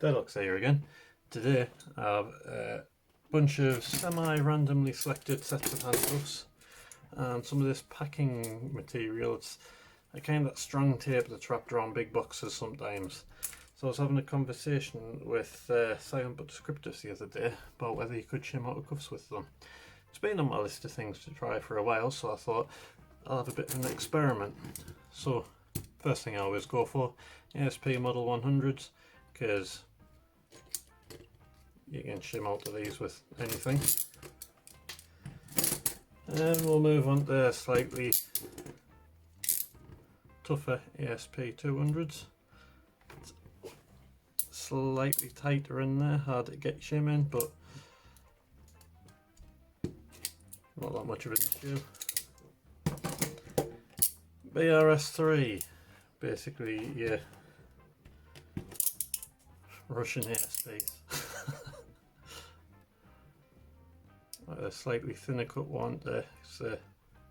Deadlocks here again. Today I have a bunch of semi-randomly selected sets of handcuffs and some of this packing material. It's a kind of strong tape that's wrapped around big boxes sometimes. So I was having a conversation with Silent But Descriptives the other day about whether you could shim out the cuffs with them. It's been on my list of things to try for a while, so I thought I'll have a bit of an experiment. So first thing I always go for ASP Model 100s, because you can shim out of these with anything. And we'll move on to slightly tougher ASP 200s. Slightly tighter in there, hard to get shim in, but not that much of an issue. BRS3, basically your Russian ASPs. A slightly thinner cut one there, so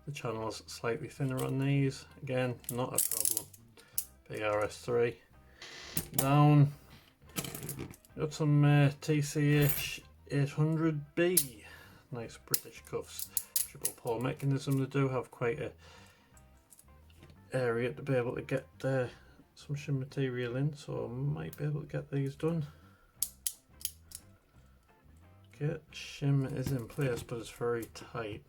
the channel's slightly thinner on these. Again, not a problem. BRS3. Down, got some TCH 800B. Nice British cuffs. Triple pole mechanism. They do have quite a area to be able to get some shim material in, so I might be able to get these done. Okay, shim is in place, but it's very tight.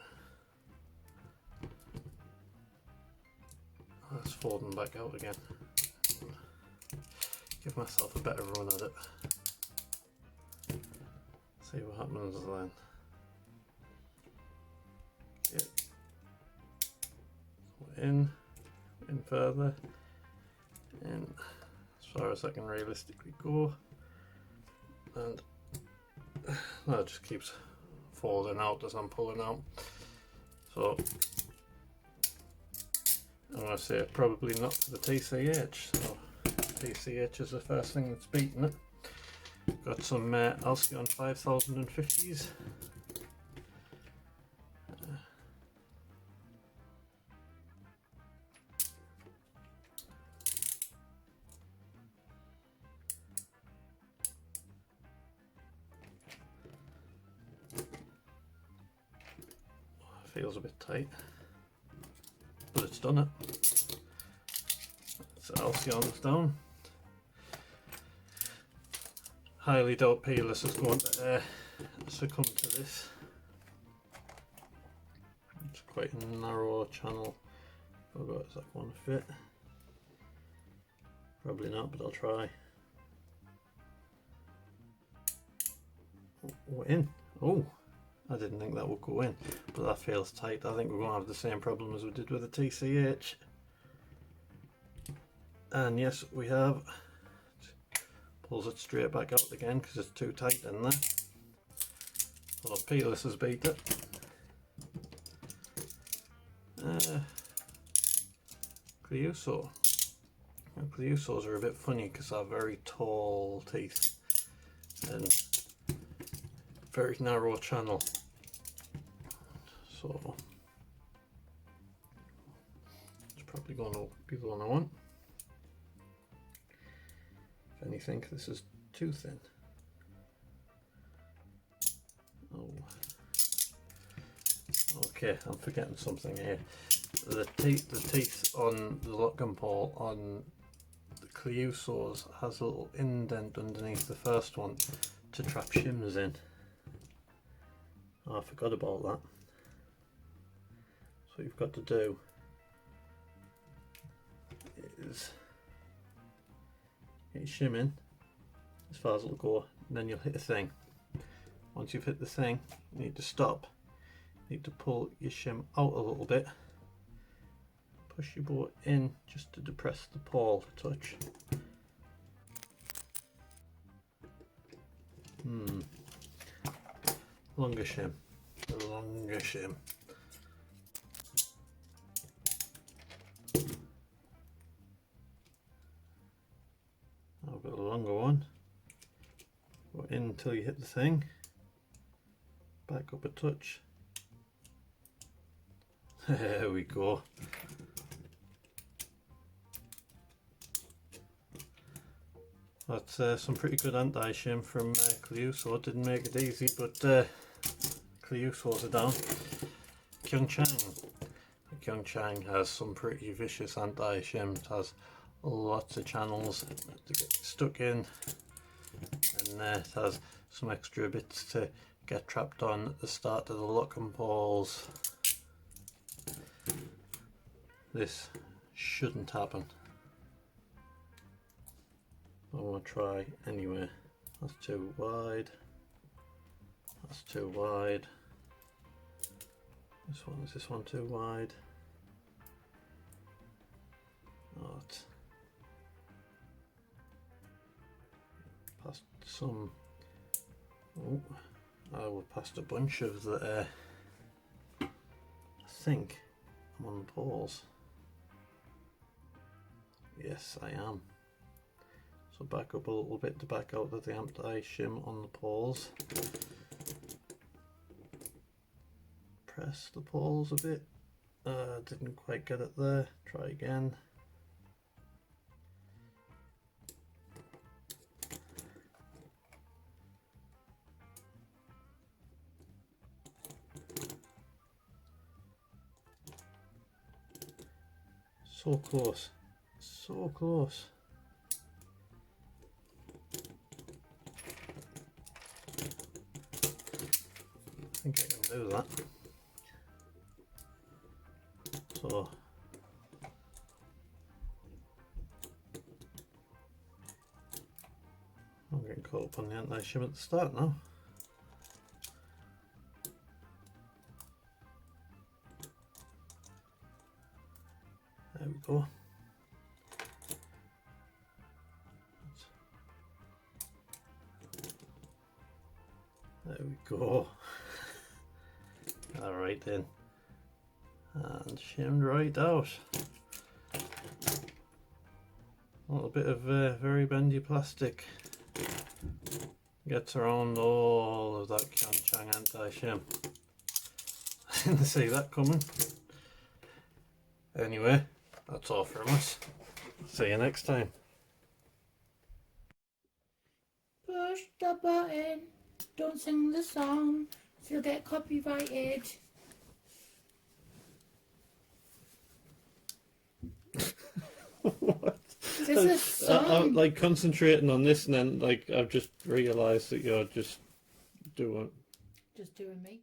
Let's fold them back out again. Give myself a better run at it. See what happens then. Okay. In further, in as far as I can realistically go, and that just keeps falling out as I'm pulling out. So I'm going to say probably not for the TCH. So TCH is the first thing that's beaten it. Got some Alcyon 5050s. Feels a bit tight, but it's done it. So Alcyon's down. Highly doubt Peerless is going to succumb to this. It's quite a narrow channel. Forgot, is that going to fit? Probably not, but I'll try. Oh, in. Oh, I didn't think that would go in, but that feels tight. I think we're going to have the same problem as we did with the TCH. And yes, we have. Pulls it straight back out again because it's too tight in there. So Peerless has beat it. Cleuso. Cleusos are a bit funny because they have very tall teeth and very narrow channel. So it's probably going to be the one I want. If anything, this is too thin. Oh, okay, I'm forgetting something here. The teeth on the lock and pole on the Cleusos has a little indent underneath the first one to trap shims in. Oh, I forgot about that. So what you've got to do is hit your shim in as far as it'll go, and then you'll hit a thing. Once you've hit the thing, you need to stop. You need to pull your shim out a little bit. Push your boat in just to depress the pole a touch. Longer shim. Longer shim. I've got a longer one. Go in until you hit the thing. Back up a touch. There we go. That's some pretty good anti-shim from Cleuso. Didn't make it easy, but Cleuso's are down. Kyung-Chang has some pretty vicious anti-shim. It has lots of channels to get stuck in, and it has some extra bits to get trapped on at the start of the lock and pulls. This shouldn't happen. I'm going to try anyway. That's too wide. That's too wide. Is this one too wide? Not. Past some. Oh, I will past a bunch of the. I think I'm on the pause. Yes, I am. So back up a little bit to back out of the anti-shim on the pause. Press the pause a bit. Didn't quite get it there. Try again. So close. So close. I think I can do that. So I'm getting caught up on the anti-shim at the start now. There we go. There we go. Alright then. And shimmed right out. A little bit of very bendy plastic gets around all of that Kyung-Chang anti-shim. I didn't see that coming. Anyway, that's all from us. See you next time. Push the button. Don't sing the song, so you'll get copyrighted. What? This is a song. I'm like concentrating on this, and then like I've just realised that you're just doing Just doing me.